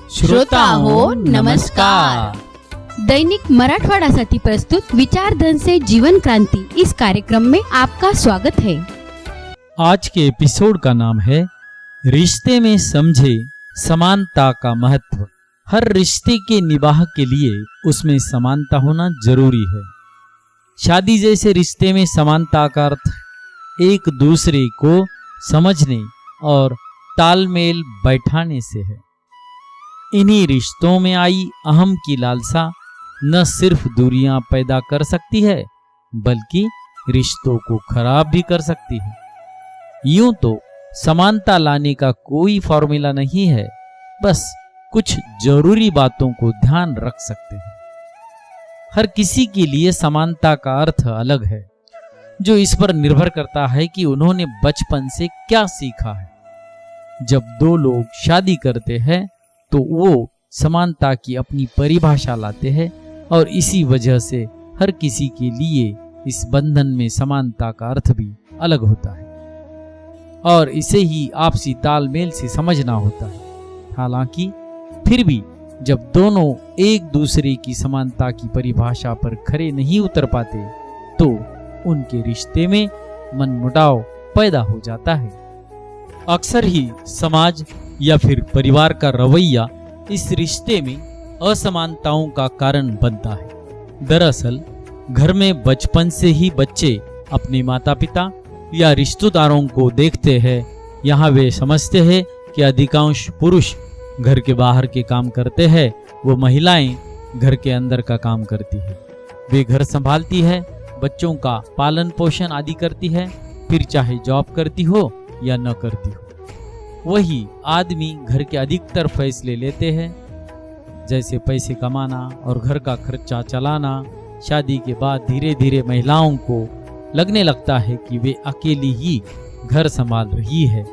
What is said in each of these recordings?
श्रोता हो नमस्कार। दैनिक मराठवाडासाठी प्रस्तुत विचारधन से जीवन क्रांति इस कार्यक्रम में आपका स्वागत है। आज के एपिसोड का नाम है रिश्ते में समझे समानता का महत्व। हर रिश्ते के निभाव के लिए उसमें समानता होना जरूरी है। शादी जैसे रिश्ते में समानता का अर्थ एक दूसरे को समझने और तालमेल बैठाने से है। इन्हीं रिश्तों में आई अहम की लालसा न सिर्फ दूरियां पैदा कर सकती है बल्कि रिश्तों को खराब भी कर सकती है। यूं तो समानता लाने का कोई फॉर्मूला नहीं है, बस कुछ जरूरी बातों को ध्यान रख सकते हैं। हर किसी के लिए समानता का अर्थ अलग है, जो इस पर निर्भर करता है कि उन्होंने बचपन से क्या सीखा है। जब दो लोग शादी करते हैं तो वो समानता की अपनी परिभाषा लाते हैं और इसी वजह से हर किसी के लिए इस बंधन में समानता का अर्थ भी अलग होता है और इसे ही आपसी तालमेल से समझना होता है। हालांकि फिर भी जब दोनों एक दूसरे की समानता की परिभाषा पर खरे नहीं उतर पाते तो उनके रिश्ते में मनमुटाव पैदा हो जाता है। अक्सर ही समाज या फिर परिवार का रवैया इस रिश्ते में असमानताओं का कारण बनता है। दरअसल घर में बचपन से ही बच्चे अपने माता पिता या रिश्तेदारों को देखते हैं। यहाँ वे समझते हैं कि अधिकांश पुरुष घर के बाहर के काम करते हैं, वो महिलाएं घर के अंदर का काम करती है। वे घर संभालती है, बच्चों का पालन पोषण आदि करती है, फिर चाहे जॉब करती हो या न करती हो। वही आदमी घर के अधिकतर फैसले लेते हैं, जैसे पैसे कमाना और घर का खर्चा चलाना। शादी के बाद धीरे धीरे महिलाओं को लगने लगता है कि वे अकेली ही घर संभाल रही है।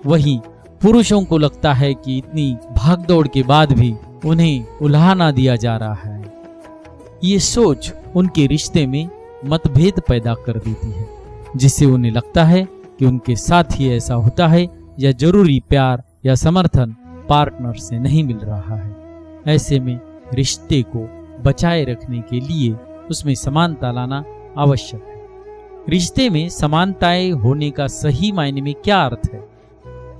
वहीं पुरुषों को लगता है कि इतनी भागदौड़ के बाद भी उन्हें उल्हाना दिया जा रहा है। ये सोच उनके रिश्ते में मतभेद पैदा कर देती है, जिससे उन्हें लगता है कि उनके साथ ही ऐसा होता है या जरूरी प्यार या समर्थन पार्टनर से नहीं मिल रहा है। ऐसे में रिश्ते को बचाए रखने के लिए उसमें समानता लाना आवश्यक है। रिश्ते में समानताएं होने का सही मायने में क्या अर्थ है?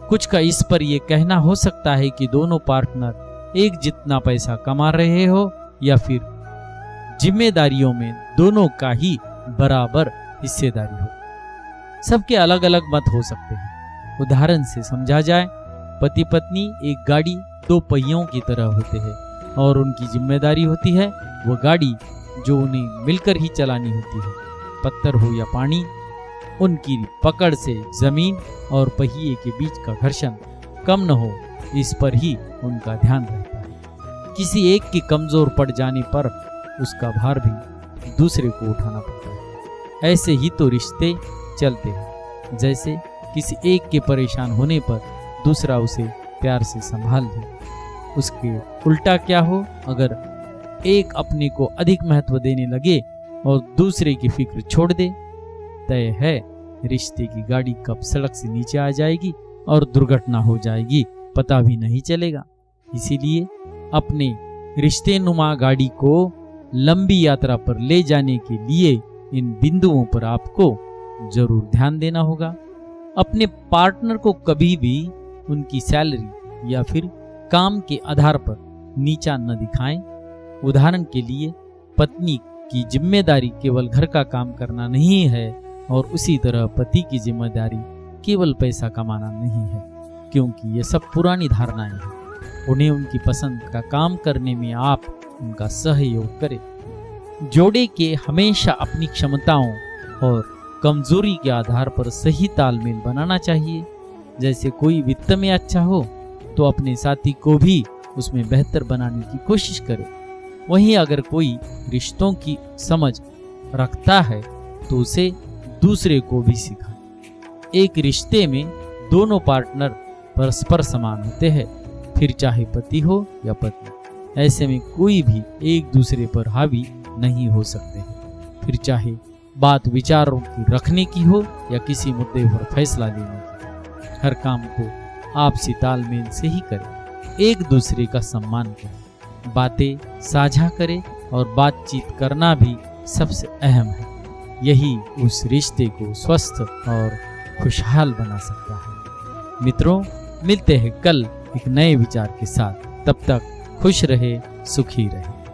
कुछ का इस पर यह कहना हो सकता है कि दोनों पार्टनर एक जितना पैसा कमा रहे हो या फिर जिम्मेदारियों में दोनों का ही बराबर हिस्सेदारी हो। सबके अलग अलग मत हो सकते हैं। उदाहरण से समझा जाए, पति पत्नी एक गाड़ी दो पहियों की तरह होते हैं और उनकी जिम्मेदारी होती है वो गाड़ी जो उन्हें मिलकर ही चलानी होती है। पत्थर हो या पानी, उनकी पकड़ से जमीन और पहिए के बीच का घर्षण कम न हो, इस पर ही उनका ध्यान रहता है। किसी एक की कमजोर पड़ जाने पर उसका भार भी दूसरे को उठाना पड़ता है। ऐसे ही तो रिश्ते चलते हैं, जैसे किसी एक के परेशान होने पर दूसरा उसे प्यार से संभाल ले। उसके उल्टा क्या हो, अगर एक अपने को अधिक महत्व देने लगे और दूसरे की फिक्र छोड़ दे, तय है रिश्ते की गाड़ी कब सड़क से नीचे आ जाएगी और दुर्घटना हो जाएगी, पता भी नहीं चलेगा। इसीलिए अपने रिश्ते नुमा गाड़ी को लंबी यात्रा पर ले जाने के लिए इन बिंदुओं पर आपको जरूर ध्यान देना होगा। अपने पार्टनर को कभी भी उनकी सैलरी या फिर काम के आधार पर नीचा न दिखाएं। उदाहरण के लिए, पत्नी की जिम्मेदारी केवल घर का काम करना नहीं है और उसी तरह पति की जिम्मेदारी केवल पैसा कमाना नहीं है, क्योंकि ये सब पुरानी धारणाएं हैं। उन्हें उनकी पसंद का काम करने में आप उनका सहयोग करें। जोड़े के हमेशा अपनी क्षमताओं और कमजोरी के आधार पर सही तालमेल बनाना चाहिए। जैसे कोई वित्त में अच्छा हो तो अपने साथी को भी उसमें बेहतर बनाने की कोशिश करे। वहीं अगर कोई रिश्तों की समझ रखता है तो उसे दूसरे को भी सिखाए। एक रिश्ते में दोनों पार्टनर परस्पर समान होते हैं, फिर चाहे पति हो या पत्नी। ऐसे में कोई भी एक दूसरे पर हावी नहीं हो सकते, फिर चाहे बात विचारों की रखने की हो या किसी मुद्दे पर फैसला लेने की। हर काम को आपसी तालमेल से ही करें। एक दूसरे का सम्मान करें, बातें साझा करें और बातचीत करना भी सबसे अहम है। यही उस रिश्ते को स्वस्थ और खुशहाल बना सकता है। मित्रों, मिलते हैं कल एक नए विचार के साथ। तब तक खुश रहे, सुखी रहे।